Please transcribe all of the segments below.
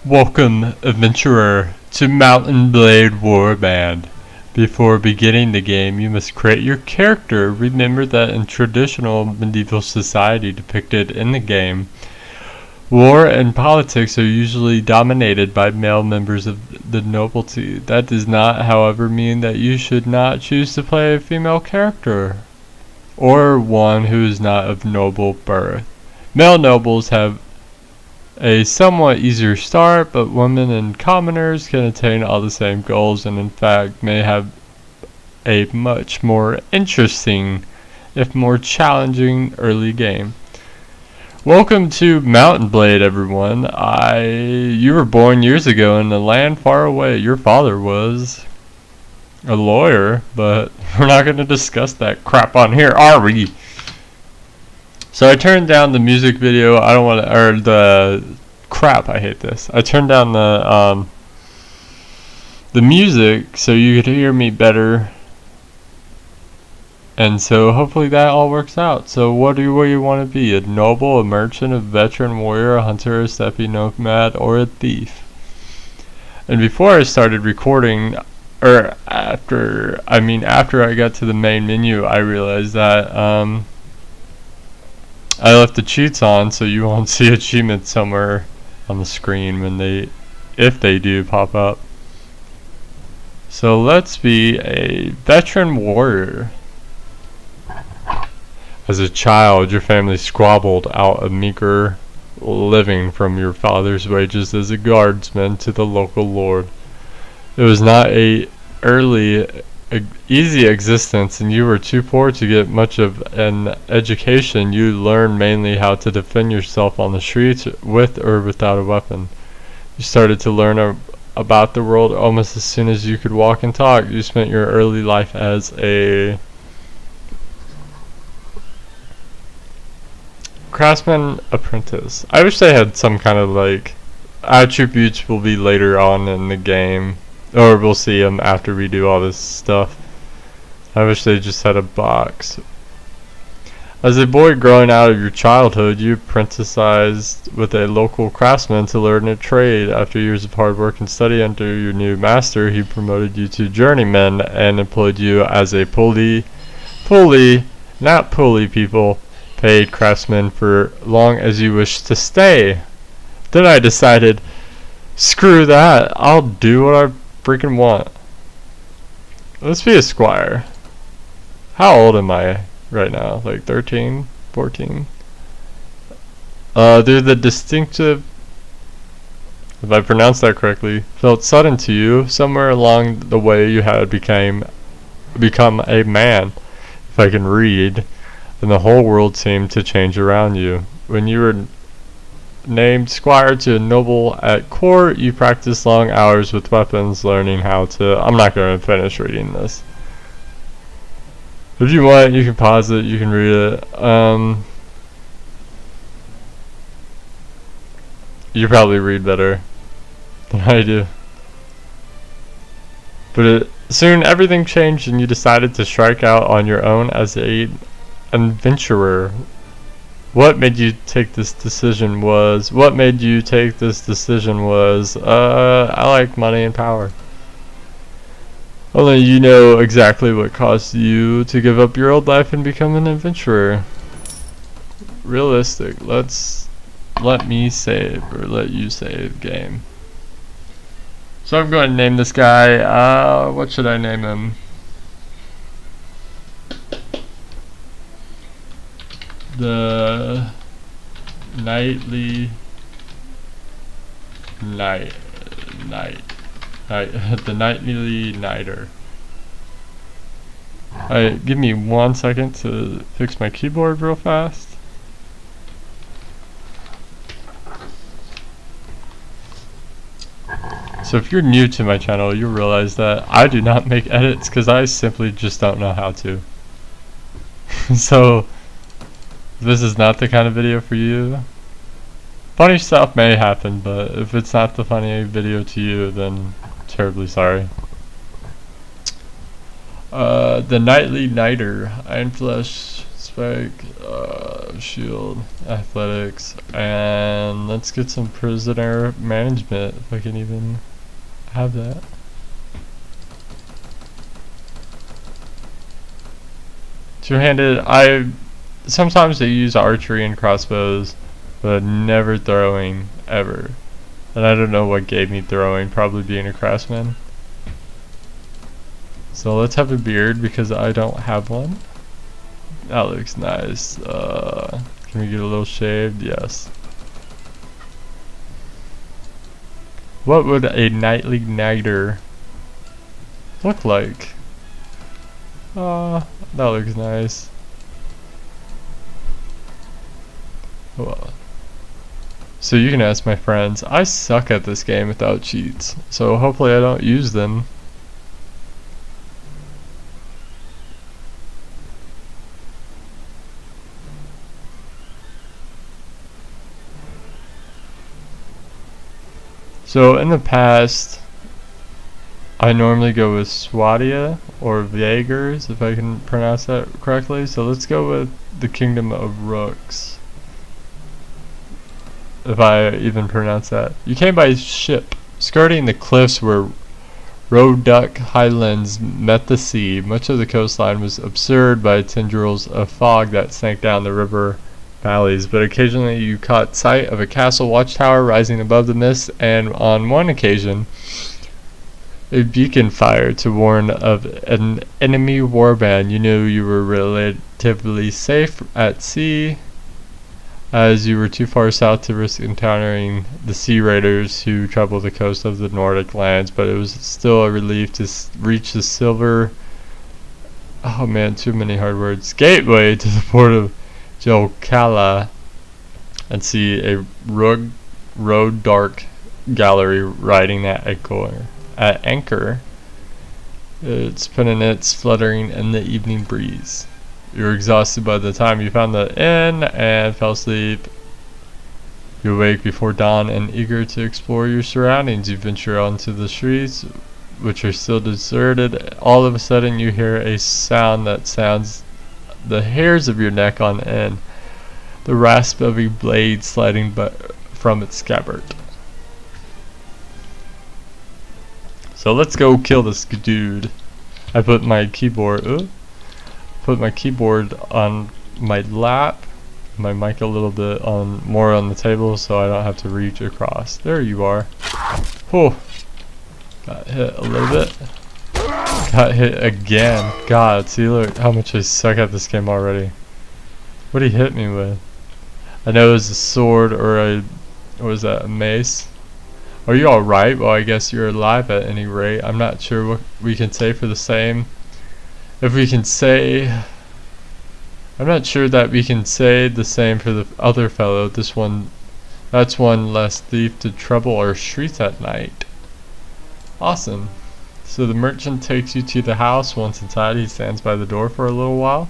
Welcome, adventurer, to Mountain Blade Warband. Before beginning the game, you must create your character. Remember that in traditional medieval society depicted in the game, war and politics are usually dominated by male members of the nobility. That does not, however, mean that you should not choose to play a female character, or one who is not of noble birth. Male nobles have a somewhat easier start, but women and commoners can attain all the same goals and in fact may have a much more interesting, if more challenging, early game. Welcome to Mountain Blade, everyone. You were born years ago in a land far away. Your father was a lawyer, but we're not going to discuss that crap on here, are we? So I turned down the music video. I don't want to, or the crap. I hate this. I turned down the music so you could hear me better, and so hopefully that all works out. So what do you want to be? A noble, a merchant, a veteran warrior, a hunter, a steppe nomad, or a thief? And before I started recording, or after I got to the main menu, I realized that I left the cheats on, so you won't see achievements somewhere on the screen when if they do pop up. So let's be a veteran warrior. As a child, your family squabbled out a meager living from your father's wages as a guardsman to the local lord. It was not a easy existence, and you were too poor to get much of an education. You learned mainly how to defend yourself on the streets with or without a weapon. You started to learn about the world almost as soon as you could walk and talk. You spent your early life as a craftsman apprentice. I wish they had some kind of like attributes. Will be later on in the game, or we'll see them after we do all this stuff. I wish they just had a box. As a boy growing out of your childhood, you apprenticed with a local craftsman to learn a trade. After years of hard work and study under your new master, he promoted you to journeyman and employed you as a not pulley people, paid craftsman for long as you wished to stay. Then I decided, screw that, I'll do what I freaking want. Let's be a squire. How old am I right now? Like 13, 14? They're the distinctive, if I pronounced that correctly, felt sudden to you. Somewhere along the way you had become a man, if I can read, and the whole world seemed to change around you. When you were named squire to a noble at court, you practiced long hours with weapons, learning how to... I'm not going to finish reading this. If you want, you can pause it, you can read it. You probably read better than I do. But soon everything changed and you decided to strike out on your own as an adventurer. What made you take this decision was, I like money and power. Only you know exactly what caused you to give up your old life and become an adventurer. Realistic. Let me save, or let you save game. So I'm going to name this guy, what should I name him? The Nightly the Nightly Nighter. Alright, give me 1 second to fix my keyboard real fast. So if you're new to my channel, you'll realize that I do not make edits because I simply just don't know how to. So this is not the kind of video for you. Funny stuff may happen, but if it's not the funny video to you, then terribly sorry. The Nightly Nighter. Iron Flesh spike, shield, athletics, and let's get some prisoner management if I can even have that. Two-handed, sometimes they use archery and crossbows, but never throwing, ever. And I don't know what gave me throwing, probably being a craftsman. So let's have a beard because I don't have one. That looks nice. Can we get a little shaved? Yes. What would a nightly nagger look like? That looks nice. Well, so you can ask my friends. I suck at this game without cheats, so hopefully I don't use them. So in the past, I normally go with Swadia or Viegers, if I can pronounce that correctly. So let's go with the Kingdom of Rooks, if I even pronounce that. You came by ship, skirting the cliffs where Roeduck Highlands met the sea. Much of the coastline was obscured by tendrils of fog that sank down the river valleys, but occasionally you caught sight of a castle watchtower rising above the mist, and on one occasion a beacon fire to warn of an enemy warband. You knew you were relatively safe at sea, as you were too far south to risk encountering the sea raiders who trouble the coast of the Nordic lands, but it was still a relief to reach the silver, oh man, too many hard words, gateway to the port of Jokala and see a road dark gallery riding at anchor. Its pennants fluttering in the evening breeze. You were exhausted by the time you found the inn and fell asleep. You awake before dawn and eager to explore your surroundings. You venture onto the streets, which are still deserted. All of a sudden you hear a sound that sounds the hairs of your neck on end, the rasp of a blade sliding from its scabbard. So let's go kill this dude. I put my keyboard on my lap, my mic a little bit more on the table so I don't have to reach across. There you are. Oh, got hit a little bit. Got hit again. God, see, look how much I suck at this game already. What did he hit me with? I know it was a sword or was that a mace? Are you alright? Well, I guess you're alive at any rate. I'm not sure what we can say for the same. If we can say... I'm not sure that we can say the same for the other fellow. That's one less thief to trouble our streets at night. Awesome. So the merchant takes you to the house. Once inside, he stands by the door for a little while,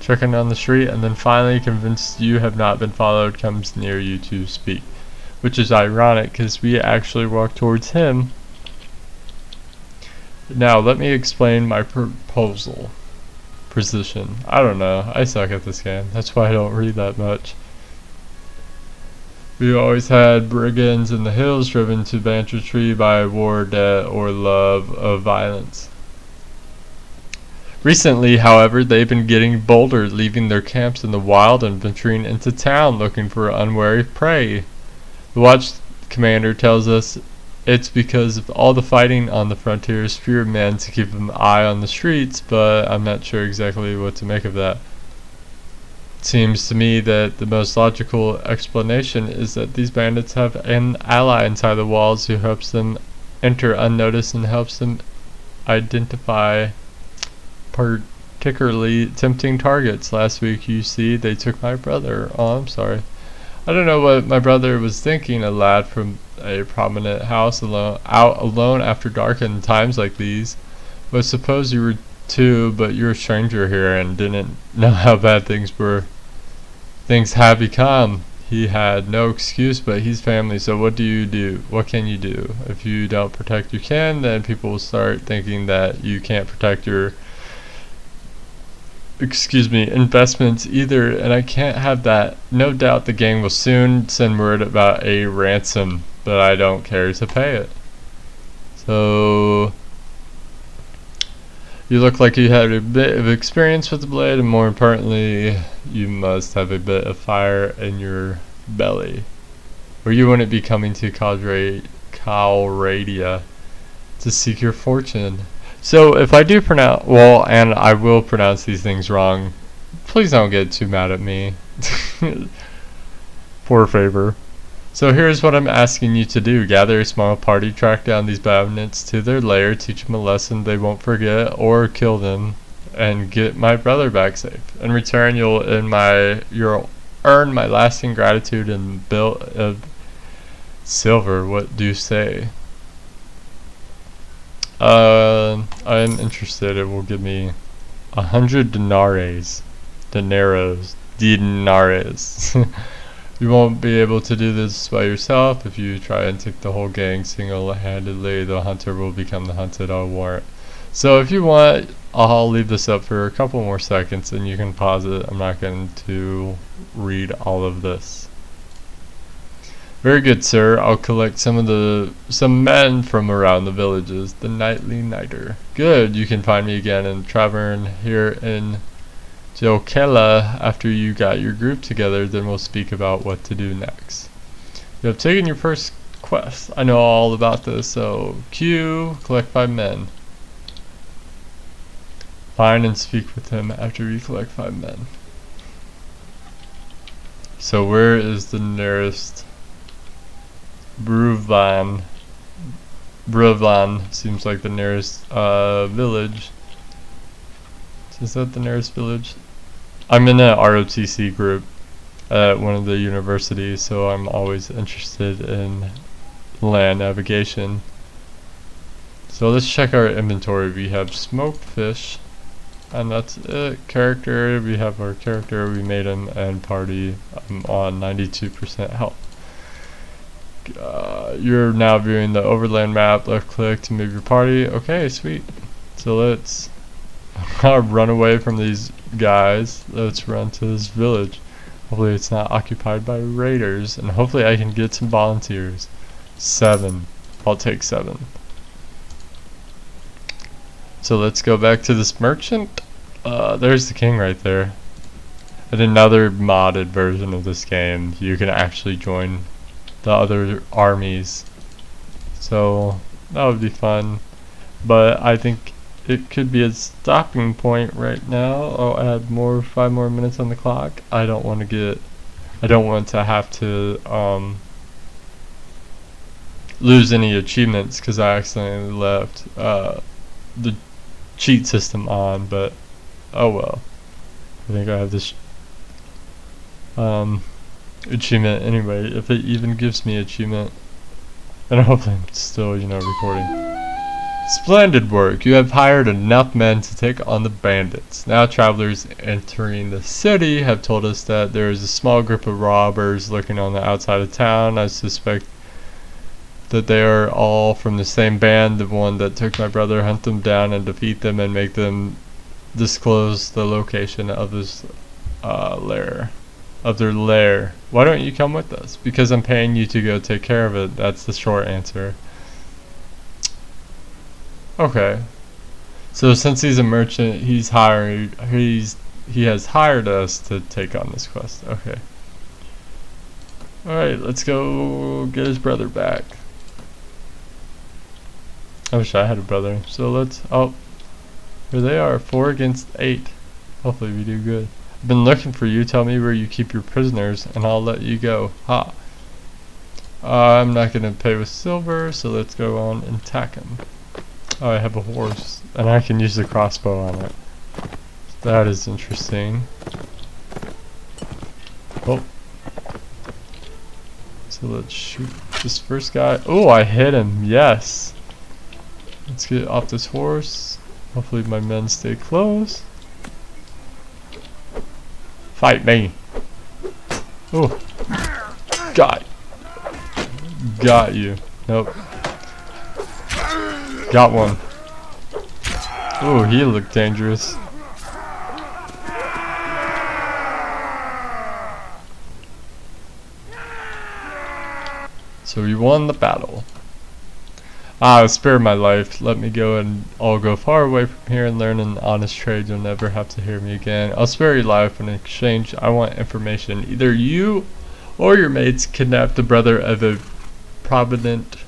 checking on the street, and then finally, convinced you have not been followed, comes near you to speak. Which is ironic, because we actually walk towards him. Now, let me explain my proposal. Position. I don't know. I suck at this game. That's why I don't read that much. We always had brigands in the hills driven to Banter Tree by war, debt, or love of violence. Recently, however, they've been getting bolder, leaving their camps in the wild and venturing into town looking for unwary prey. The watch commander tells us it's because of all the fighting on the frontiers, fewer men to keep an eye on the streets, but I'm not sure exactly what to make of that. It seems to me that the most logical explanation is that these bandits have an ally inside the walls who helps them enter unnoticed and helps them identify particularly tempting targets. Last week, you see, they took my brother. Oh, I'm sorry. I don't know what my brother was thinking, a lad from a prominent house out alone after dark in times like these. But suppose you were too, but you're a stranger here and didn't know how bad things were. Things have become. He had no excuse, but he's family, so what do you do? What can you do? If you don't protect your kin, then people will start thinking that you can't protect your excuse me, investments either, and I can't have that. No doubt the gang will soon send word about a ransom, but I don't care to pay it. So you look like you had a bit of experience with the blade, and more importantly, you must have a bit of fire in your belly, or you wouldn't be coming to Calradia to seek your fortune. So if I do pronounce, well, and I will pronounce these things wrong, please don't get too mad at me. For a favor. So here's what I'm asking you to do. Gather a small party, track down these bandits to their lair, teach them a lesson they won't forget, or kill them, and get my brother back safe. In return, you'll earn my lasting gratitude and bill of silver. What do you say? I'm interested. It will give me 100 denaries. You won't be able to do this by yourself. If you try and take the whole gang single-handedly, the hunter will become the hunted, I'll warrant. So if you want, I'll leave this up for a couple more seconds and you can pause it. I'm not going to read all of this. Very good, sir. I'll collect some men from around the villages. The nightly nighter. Good. You can find me again in the tavern here in Jokela after you got your group together. Then we'll speak about what to do next. You have taken your first quest. I know all about this. So Q, collect 5 men. Find and speak with him after you collect 5 men. So where is the nearest? Bruvan seems like the nearest village. Is that the nearest village? I'm in a ROTC group at one of the universities, so I'm always interested in land navigation. So let's check our inventory. We have smoked fish, and that's it. Character, we have our character, we made him, and party. I'm on 92% health. You're now viewing the overland map. Left click to move your party. Okay, sweet. So let's run away from these guys. Let's run to this village. Hopefully it's not occupied by raiders, and hopefully I can get some volunteers. 7. I'll take 7. So let's go back to this merchant. There's the king right there. In another modded version of this game, you can actually join the other armies, so that would be fun, but I think it could be a stopping point right now. I'll add 5 more minutes on the clock. I don't want to have to lose any achievements because I accidentally left the cheat system on, but oh well. I think I have this achievement anyway, if it even gives me achievement, and hopefully I'm still, recording. Splendid work. You have hired enough men to take on the bandits. Now travelers entering the city have told us that there is a small group of robbers lurking on the outside of town. I suspect that they are all from the same band, the one that took my brother. Hunt them down and defeat them and make them disclose the location of this their lair. Why don't you come with us? Because I'm paying you to go take care of it. That's the short answer. Okay. So since he's a merchant, he has hired us to take on this quest. Okay. Alright, let's go get his brother back. I wish I had a brother. So let's here they are, 4 against 8. Hopefully we do good. I've been looking for you. Tell me where you keep your prisoners and I'll let you go. Ha. I'm not gonna pay with silver, so let's go on and attack him. Oh, I have a horse and I can use the crossbow on it. That is interesting. Oh. So let's shoot this first guy. Oh, I hit him. Yes. Let's get off this horse. Hopefully my men stay close. Fight me. Oh. Got you. Nope. Got one. Oh, he looked dangerous. So we won the battle. Ah, spare my life. Let me go and I'll go far away from here and learn an honest trade. You'll never have to hear me again. I'll spare your life, but in exchange, I want information. Either you or your mates kidnapped the brother of a prominent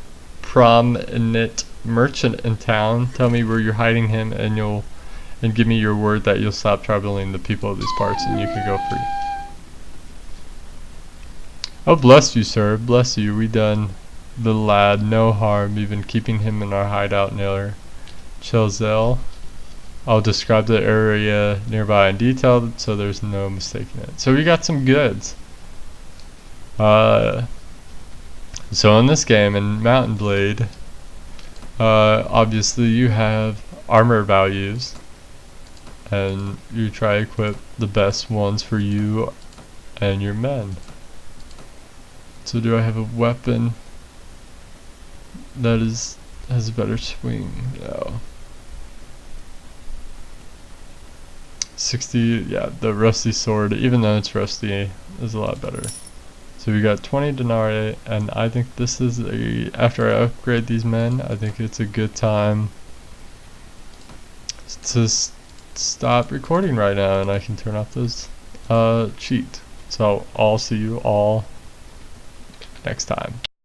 merchant in town. Tell me where you're hiding him, and give me your word that you'll stop troubling the people of these parts, and you can go free. Oh, bless you, sir. Bless you. We done the lad no harm, even keeping him in our hideout near Chilzel. I'll describe the area nearby in detail so there's no mistaking it. So we got some goods. So in this game, in Mountain Blade, obviously you have armor values, and you try to equip the best ones for you and your men. So do I have a weapon that has a better swing? No. 60, yeah, the rusty sword, even though it's rusty, is a lot better. So we got 20 denarii, and I think this is after I upgrade these men, I think it's a good time to stop recording right now, and I can turn off this cheat. So I'll see you all next time.